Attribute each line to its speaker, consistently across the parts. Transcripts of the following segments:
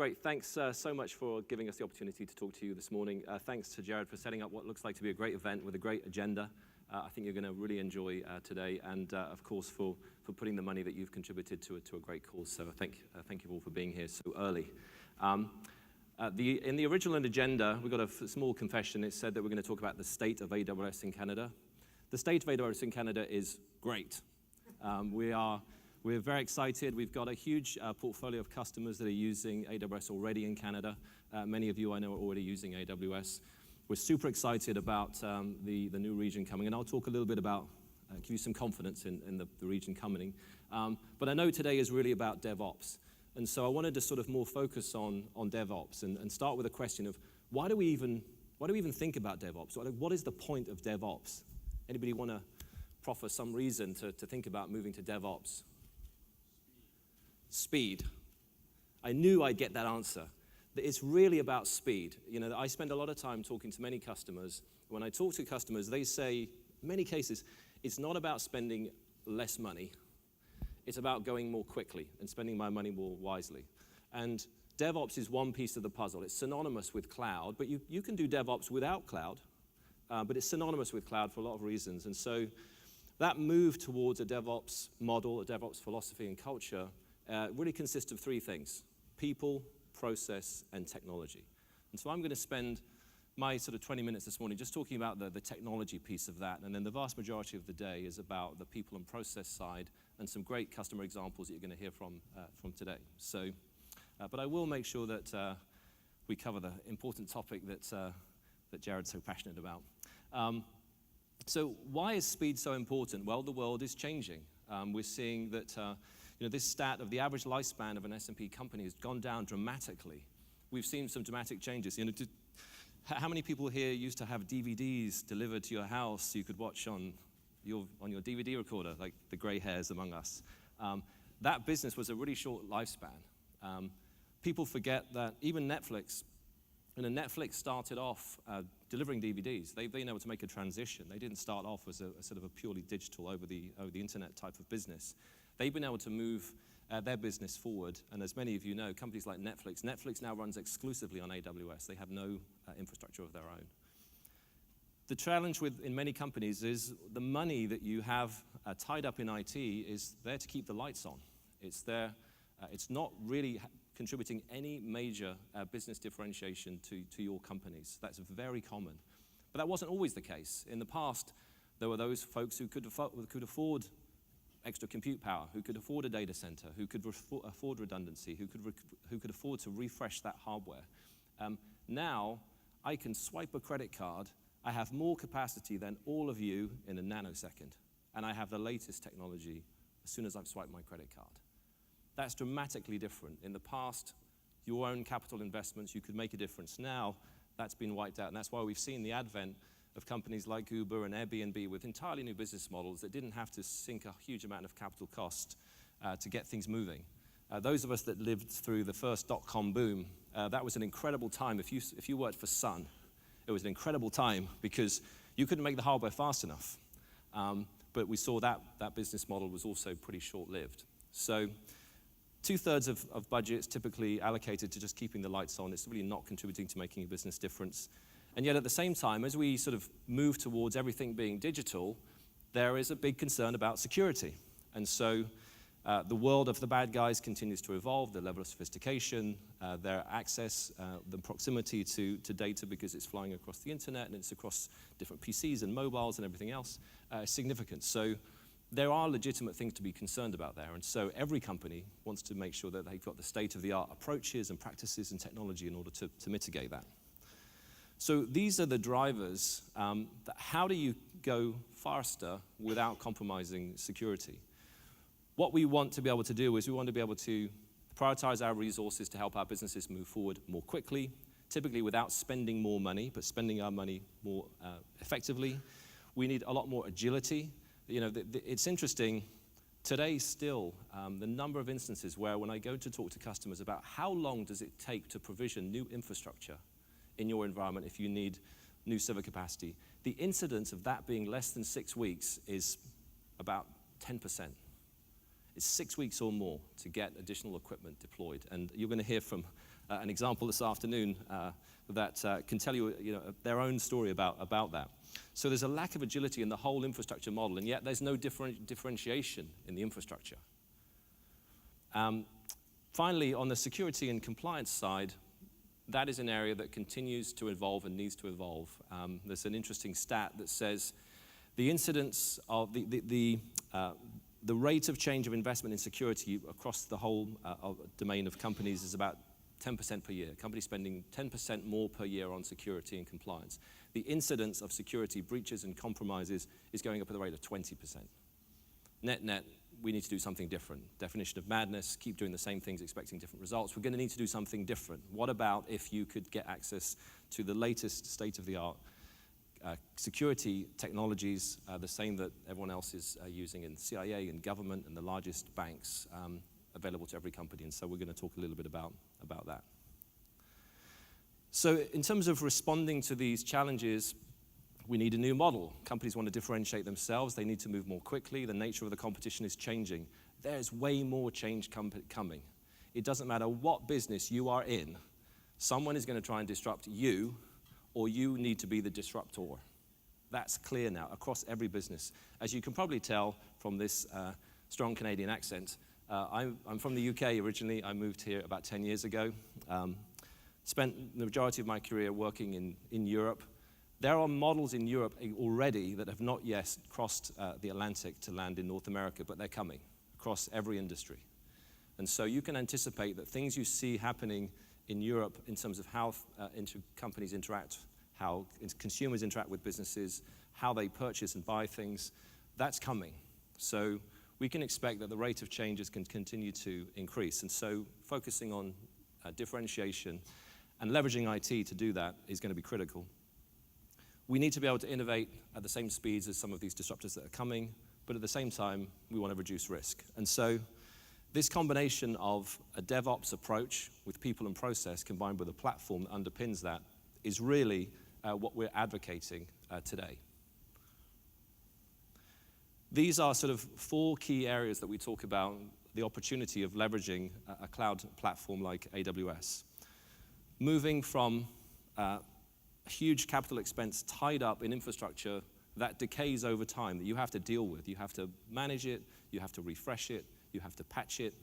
Speaker 1: Great. Thanks so much for giving us the opportunity to talk to you this morning. Thanks to Jared for setting up what looks like to be a great event with a great agenda. I think you're going to really enjoy today, and of course for putting the money that you've contributed to a great cause. So thank you all for being here so early. In the original agenda, we've got a small confession. It said that we're going to talk about the state of AWS in Canada. The state of AWS in Canada is great. We're very excited. We've got a huge portfolio of customers that are using AWS already in Canada. Many of you I know are already using AWS. We're super excited about the new region coming, and I'll talk a little bit about, give you some confidence in the region coming. But I know today is really about DevOps. And so I wanted to sort of more focus on DevOps and start with a question of why do we even think about DevOps? What is the point of DevOps? Anybody want to proffer some reason to think about moving to DevOps? Speed. I knew I'd get that answer. It's really about speed. You know, I spend a lot of time talking to many customers. When I talk to customers, they say, in many cases, it's not about spending less money. It's about going more quickly and spending my money more wisely. And DevOps is one piece of the puzzle. It's synonymous with cloud, but you can do DevOps without cloud, but it's synonymous with cloud for a lot of reasons. And so that move towards a DevOps model, a DevOps philosophy and culture, really consists of three things: people, process, and technology. And so I'm going to spend my sort of 20 minutes this morning just talking about the technology piece of that, and then the vast majority of the day is about the people and process side and some great customer examples that you're going to hear from today. But I will make sure that we cover the important topic that Jared's so passionate about. So why is speed so important? Well, the world is changing. We're seeing that this stat of the average lifespan of an S&P company has gone down dramatically. We've seen some dramatic changes. How many people here used to have DVDs delivered to your house so you could watch on your DVD recorder, like the gray hairs among us? That business was a really short lifespan. People forget that even Netflix, Netflix started off delivering DVDs. They've been able to make a transition. They didn't start off as a sort of a purely digital over the internet type of business. They've been able to move their business forward, and as many of you know, companies like Netflix now runs exclusively on AWS. They have no infrastructure of their own. The challenge in many companies is the money that you have tied up in IT is there to keep the lights on. It's there. It's not really contributing any major business differentiation to your companies. That's very common. But that wasn't always the case. In the past, there were those folks who could afford extra compute power, who could afford a data center, who could afford redundancy, who could afford to refresh that hardware. Now, I can swipe a credit card. I have more capacity than all of you in a nanosecond, and I have the latest technology as soon as I've swiped my credit card. That's dramatically different. In the past, your own capital investments, you could make a difference. Now, that's been wiped out, and that's why we've seen the advent of companies like Uber and Airbnb with entirely new business models that didn't have to sink a huge amount of capital cost to get things moving. Those of us that lived through the first dot-com boom, that was an incredible time. If you worked for Sun, it was an incredible time because you couldn't make the hardware fast enough. But we saw that business model was also pretty short-lived. So 2/3 of budgets typically allocated to just keeping the lights on. It's really not contributing to making a business difference. And yet at the same time, as we sort of move towards everything being digital, there is a big concern about security. And so the world of the bad guys continues to evolve, the level of sophistication, their access, the proximity to data because it's flying across the internet and it's across different PCs and mobiles and everything else, is significant. So there are legitimate things to be concerned about there. And so every company wants to make sure that they've got the state-of-the-art approaches and practices and technology in order to mitigate that. So these are the drivers. How do you go faster without compromising security? What we want to be able to do is we want to be able to prioritize our resources to help our businesses move forward more quickly, typically without spending more money, but spending our money more effectively. We need a lot more agility. It's interesting. Today still, the number of instances where when I go to talk to customers about how long does it take to provision new infrastructure in your environment if you need new server capacity, the incidence of that being less than 6 weeks is about 10%. It's 6 weeks or more to get additional equipment deployed. And you're going to hear from an example this afternoon that can tell you, their own story about that. So there's a lack of agility in the whole infrastructure model, and yet there's no differentiation in the infrastructure. Finally, on the security and compliance side, that is an area that continues to evolve and needs to evolve. There's an interesting stat that says the incidence of the rate of change of investment in security across the whole domain of companies is about 10% per year. Companies spending 10% more per year on security and compliance. The incidence of security breaches and compromises is going up at the rate of 20%. Net, we need to do something different. Definition of madness, keep doing the same things, expecting different results. We're going to need to do something different. What about if you could get access to the latest state-of-the-art security technologies, the same that everyone else is using in CIA and government and the largest banks, available to every company? And so we're going to talk a little bit about that. So in terms of responding to these challenges, we need a new model. Companies want to differentiate themselves. They need to move more quickly. The nature of the competition is changing. There's way more change coming. It doesn't matter what business you are in. Someone is going to try and disrupt you, or you need to be the disruptor. That's clear now across every business. As you can probably tell from this strong Canadian accent, I'm from the UK originally. I moved here about 10 years ago. Spent the majority of my career working in Europe. There are models in Europe already that have not yet crossed the Atlantic to land in North America, but they're coming across every industry. And so you can anticipate that things you see happening in Europe in terms of how companies interact, how consumers interact with businesses, how they purchase and buy things, that's coming. So we can expect that the rate of changes can continue to increase. And so focusing on differentiation and leveraging IT to do that is going to be critical. We need to be able to innovate at the same speeds as some of these disruptors that are coming, but at the same time, we want to reduce risk. And so this combination of a DevOps approach with people and process combined with a platform that underpins that is really what we're advocating today. These are sort of 4 key areas that we talk about the opportunity of leveraging a cloud platform like AWS. Moving from huge capital expense tied up in infrastructure that decays over time, that you have to deal with. You have to manage it, you have to refresh it, you have to patch it.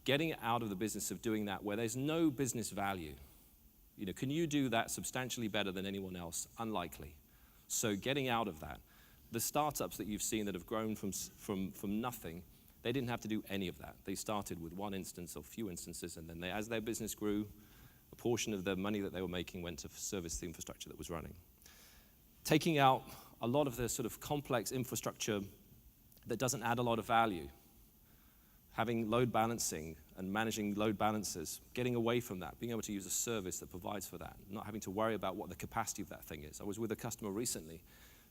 Speaker 1: Getting out of the business of doing that where there's no business value. Can you do that substantially better than anyone else? Unlikely. So getting out of that. The startups that you've seen that have grown from nothing, they didn't have to do any of that. They started with one instance or few instances, and then as their business grew, a portion of the money that they were making went to service the infrastructure that was running. Taking out a lot of the sort of complex infrastructure that doesn't add a lot of value. Having load balancing and managing load balancers, getting away from that, being able to use a service that provides for that, not having to worry about what the capacity of that thing is. I was with a customer recently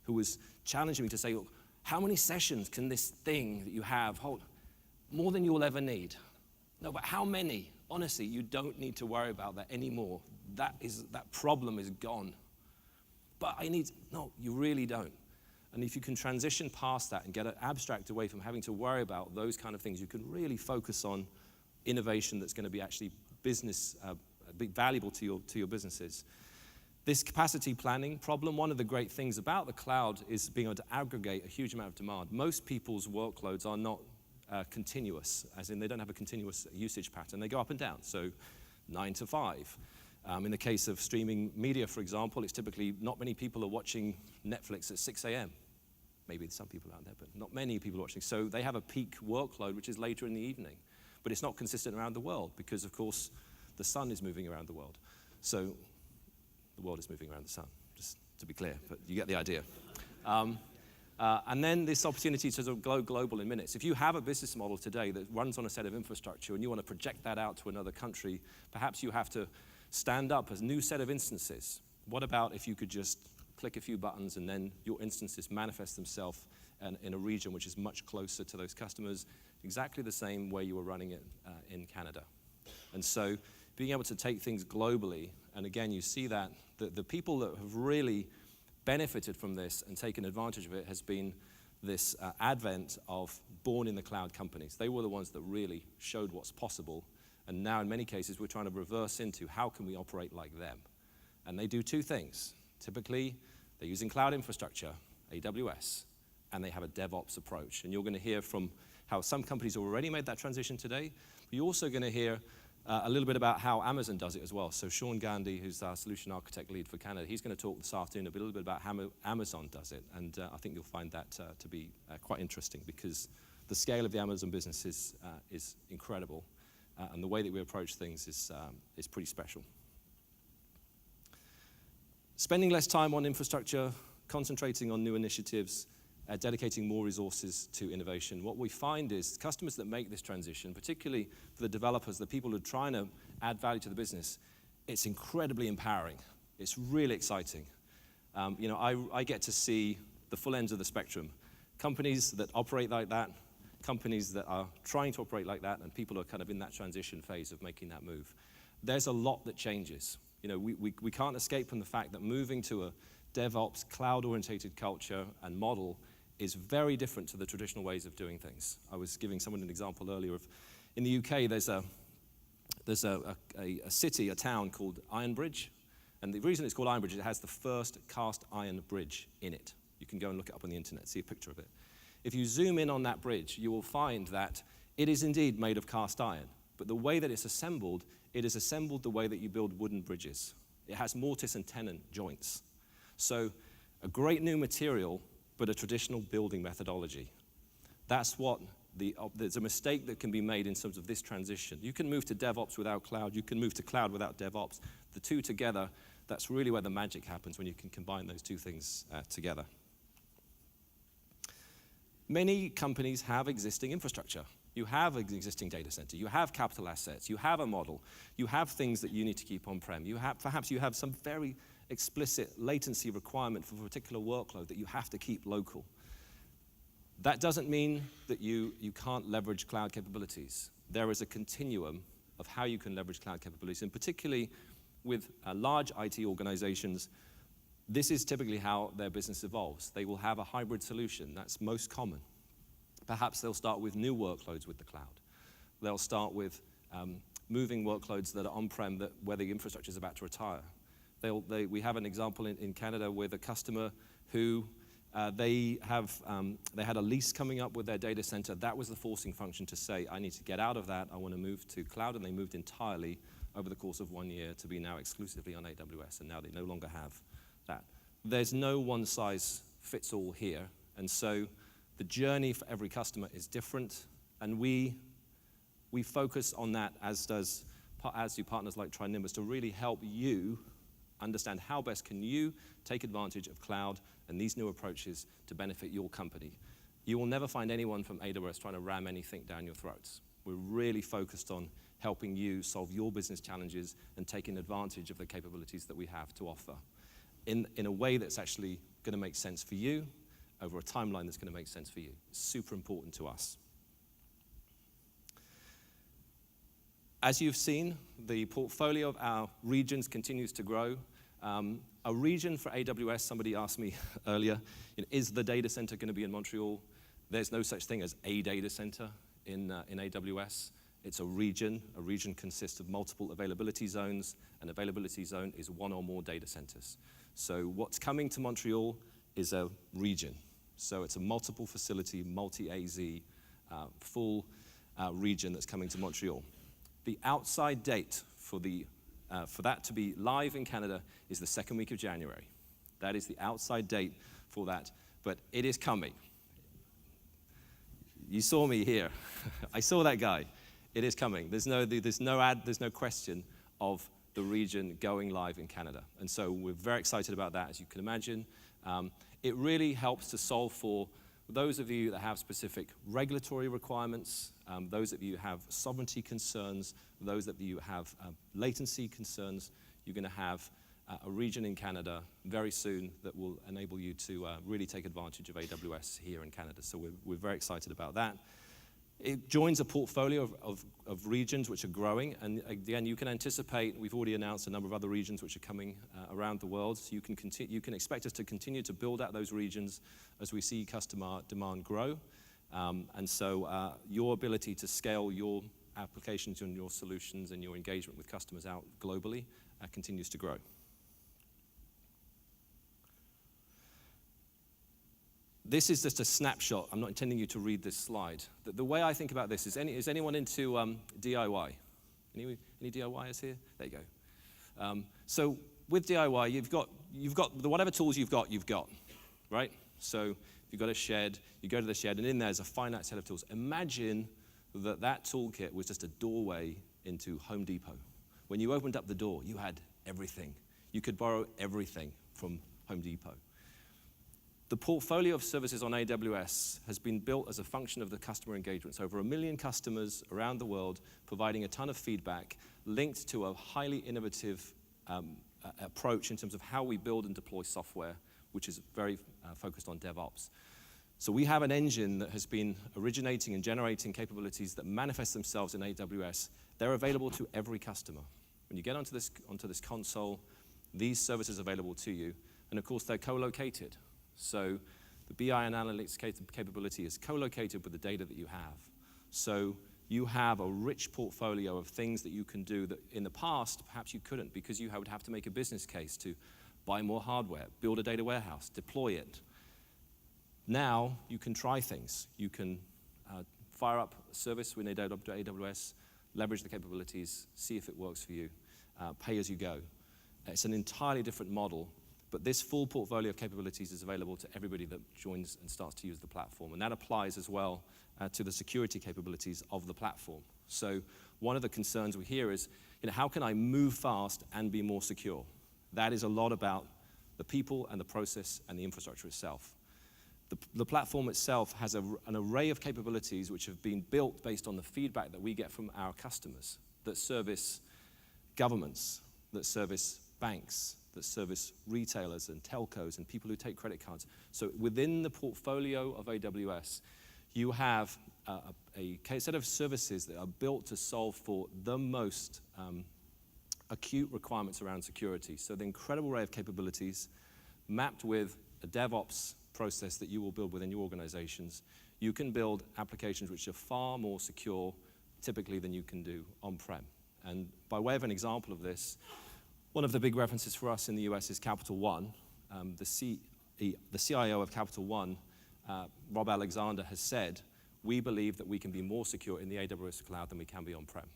Speaker 1: who was challenging me to say, look, how many sessions can this thing that you have hold? More than you'll ever need. No, but how many? Honestly, you don't need to worry about that anymore. That problem is gone. But no, you really don't. And if you can transition past that and get an abstract away from having to worry about those kind of things, you can really focus on innovation that's going to be actually be valuable to your businesses. This capacity planning problem, one of the great things about the cloud is being able to aggregate a huge amount of demand. Most people's workloads are not continuous, as in they don't have a continuous usage pattern. They go up and down, so 9 to 5. In the case of streaming media, for example, it's typically not many people are watching Netflix at 6 a.m. Maybe some people out there, but not many people are watching. So they have a peak workload, which is later in the evening. But it's not consistent around the world because, of course, the sun is moving around the world. So the world is moving around the sun, just to be clear, but you get the idea. And then this opportunity to sort of go global in minutes. If you have a business model today that runs on a set of infrastructure and you want to project that out to another country, perhaps you have to stand up a new set of instances. What about if you could just click a few buttons and then your instances manifest themselves in a region which is much closer to those customers, exactly the same way you were running it in Canada. And so being able to take things globally, and again, you see that the people that have really benefited from this and taken advantage of it has been this advent of born in the cloud companies. They were the ones that really showed what's possible And now in many cases, we're trying to reverse into how can we operate like them? And they do two things. Typically, they're using cloud infrastructure, AWS, and they have a DevOps approach. And you're going to hear from how some companies have already made that transition today. But you're also going to hear a little bit about how Amazon does it as well. So Sean Gandhi, who's our solution architect lead for Canada, he's going to talk this afternoon a little bit about how Amazon does it. And I think you'll find that to be quite interesting, because the scale of the Amazon business is incredible. And the way that we approach things is pretty special. Spending less time on infrastructure, concentrating on new initiatives, dedicating more resources to innovation. What we find is customers that make this transition, particularly for the developers, the people who are trying to add value to the business, it's incredibly empowering. It's really exciting. I get to see the full ends of the spectrum. Companies that operate like that, companies that are trying to operate like that, and people who are kind of in that transition phase of making that move. There's a lot that changes. We can't escape from the fact that moving to a DevOps, cloud-orientated culture and model is very different to the traditional ways of doing things. I was giving someone an example earlier of, in the UK, there's a city, a town called Ironbridge. And the reason it's called Ironbridge is it has the first cast iron bridge in it. You can go and look it up on the internet, see a picture of it. If you zoom in on that bridge, you will find that it is indeed made of cast iron. But the way that it's assembled, it is assembled the way that you build wooden bridges. It has mortise and tenon joints. So a great new material, but a traditional building methodology. That's what there's a mistake that can be made in terms of this transition. You can move to DevOps without cloud. You can move to cloud without DevOps. The two together, that's really where the magic happens, when you can combine those two things together. Many companies have existing infrastructure. You have an existing data center. You have capital assets. You have a model. You have things that you need to keep on-prem. Perhaps you have some very explicit latency requirement for a particular workload that you have to keep local. That doesn't mean that you can't leverage cloud capabilities. There is a continuum of how you can leverage cloud capabilities, and particularly with large IT organizations, this is typically how their business evolves. They will have a hybrid solution. That's most common. Perhaps they'll start with new workloads with the cloud. They'll start with moving workloads that are on-prem where the infrastructure is about to retire. We have an example in Canada with a customer who they had a lease coming up with their data center. That was the forcing function to say, I need to get out of that. I want to move to cloud. And they moved entirely over the course of 1 year to be now exclusively on AWS. And now they no longer have that. There's no one size fits all here. And so the journey for every customer is different. And we focus on that, as do partners like TriNimbus, to really help you understand how best can you take advantage of cloud and these new approaches to benefit your company. You will never find anyone from AWS trying to ram anything down your throats. We're really focused on helping you solve your business challenges and taking advantage of the capabilities that we have to offer in a way that's actually going to make sense for you over a timeline that's going to make sense for you. It's super important to us. As you've seen, the portfolio of our regions continues to grow. A region for AWS, somebody asked me earlier, is the data center going to be in Montreal? There's no such thing as a data center in AWS. It's a region. A region consists of multiple availability zones. An availability zone is one or more data centers. So what's coming to Montreal is a region. So it's a multiple facility, multi-AZ, full region that's coming to Montreal. The outside date for that to be live in Canada is the second week of January. That is the outside date for that, but it is coming. You saw me here. I saw that guy. It is coming. There's no question of the region going live in Canada. And so we're very excited about that, as you can imagine. It really helps to solve for those of you that have specific regulatory requirements, those of you who have sovereignty concerns, those of you who have latency concerns. You're going to have a region in Canada very soon that will enable you to really take advantage of AWS here in Canada. So we're very excited about that. It joins a portfolio of regions which are growing, and again, you can anticipate, we've already announced a number of other regions which are coming around the world, so you can expect us to continue to build out those regions as we see customer demand grow, and so your ability to scale your applications and your solutions and your engagement with customers out globally continues to grow. This is just a snapshot. I'm not intending you to read this slide. The way I think about this is anyone into DIY? Any DIYers here? There you go. So with DIY, you've got whatever tools you've got, right? So if you've got a shed, you go to the shed, and in there's a finite set of tools. Imagine that toolkit was just a doorway into Home Depot. When you opened up the door, you had everything. You could borrow everything from Home Depot. The portfolio of services on AWS has been built as a function of the customer engagement. So over 1 million customers around the world providing a ton of feedback linked to a highly innovative approach in terms of how we build and deploy software, which is very focused on DevOps. So we have an engine that has been originating and generating capabilities that manifest themselves in AWS. They're available to every customer. When you get onto this console, these services are available to you. And of course, they're co-located. So the BI and analytics capability is co-located with the data that you have. So you have a rich portfolio of things that you can do that in the past, perhaps you couldn't because you would have to make a business case to buy more hardware, build a data warehouse, deploy it. Now you can try things. You can fire up a service with AWS, leverage the capabilities, see if it works for you, pay as you go. It's an entirely different model. But this full portfolio of capabilities is available to everybody that joins and starts to use the platform. And that applies as well to the security capabilities of the platform. So one of the concerns we hear is, how can I move fast and be more secure? That is a lot about the people and the process and the infrastructure itself. The platform itself has an array of capabilities which have been built based on the feedback that we get from our customers that service governments, that service banks, that service retailers and telcos and people who take credit cards. So within the portfolio of AWS, you have a set of services that are built to solve for the most acute requirements around security. So the incredible array of capabilities mapped with a DevOps process that you will build within your organizations, you can build applications which are far more secure typically than you can do on-prem. And by way of an example of this, one of the big references for us in the US is Capital One. The CIO of Capital One, Rob Alexander, has said, we believe that we can be more secure in the AWS cloud than we can be on-prem.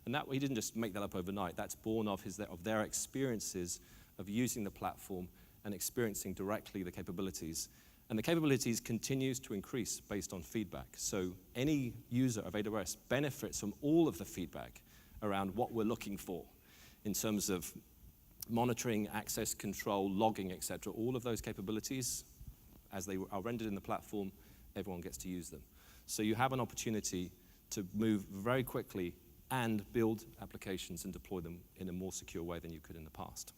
Speaker 1: And he didn't just make that up overnight. That's born of their experiences of using the platform and experiencing directly the capabilities. And the capabilities continues to increase based on feedback. So any user of AWS benefits from all of the feedback around what we're looking for in terms of monitoring, access control, logging, et cetera. All of those capabilities, as they are rendered in the platform, everyone gets to use them. So you have an opportunity to move very quickly and build applications and deploy them in a more secure way than you could in the past.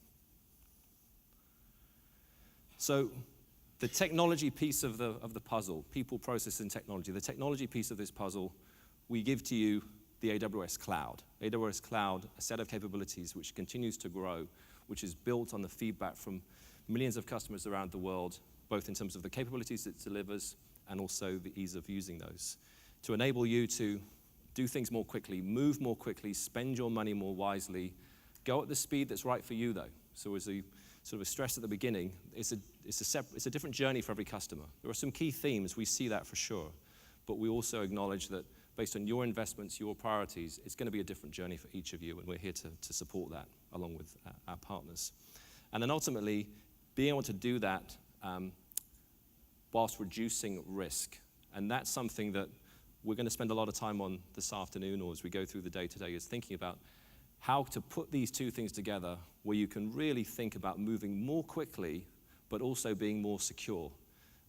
Speaker 1: So the technology piece of the puzzle, people, process, and technology, the technology piece of this puzzle, we give to you the AWS Cloud. AWS Cloud, a set of capabilities which continues to grow, which is built on the feedback from millions of customers around the world, both in terms of the capabilities it delivers and also the ease of using those, to enable you to do things more quickly, move more quickly, spend your money more wisely, go at the speed that's right for you, though. So as we sort of stressed at the beginning, it's a different journey for every customer. There are some key themes, we see that for sure, but we also acknowledge that based on your investments, your priorities, it's going to be a different journey for each of you, and we're here to support that along with our partners. And then ultimately, being able to do that whilst reducing risk. And that's something that we're going to spend a lot of time on this afternoon, or as we go through the day today, is thinking about how to put these two things together where you can really think about moving more quickly, but also being more secure.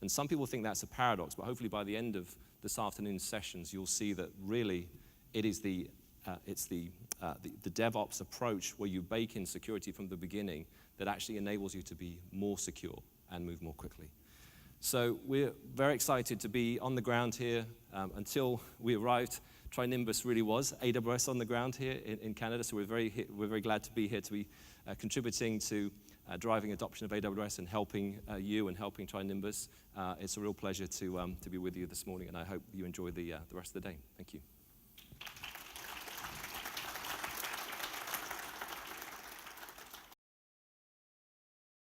Speaker 1: And some people think that's a paradox, but hopefully by the end of this afternoon's sessions, you'll see that really it is the DevOps approach where you bake in security from the beginning that actually enables you to be more secure and move more quickly. So we're very excited to be on the ground here. Until we arrived, TriNimbus really was AWS on the ground here in Canada, so we're very glad to be here to be contributing to driving adoption of AWS and helping you and helping TriNimbus. It's a real pleasure to be with you this morning, and I hope you enjoy the rest of the day. Thank you.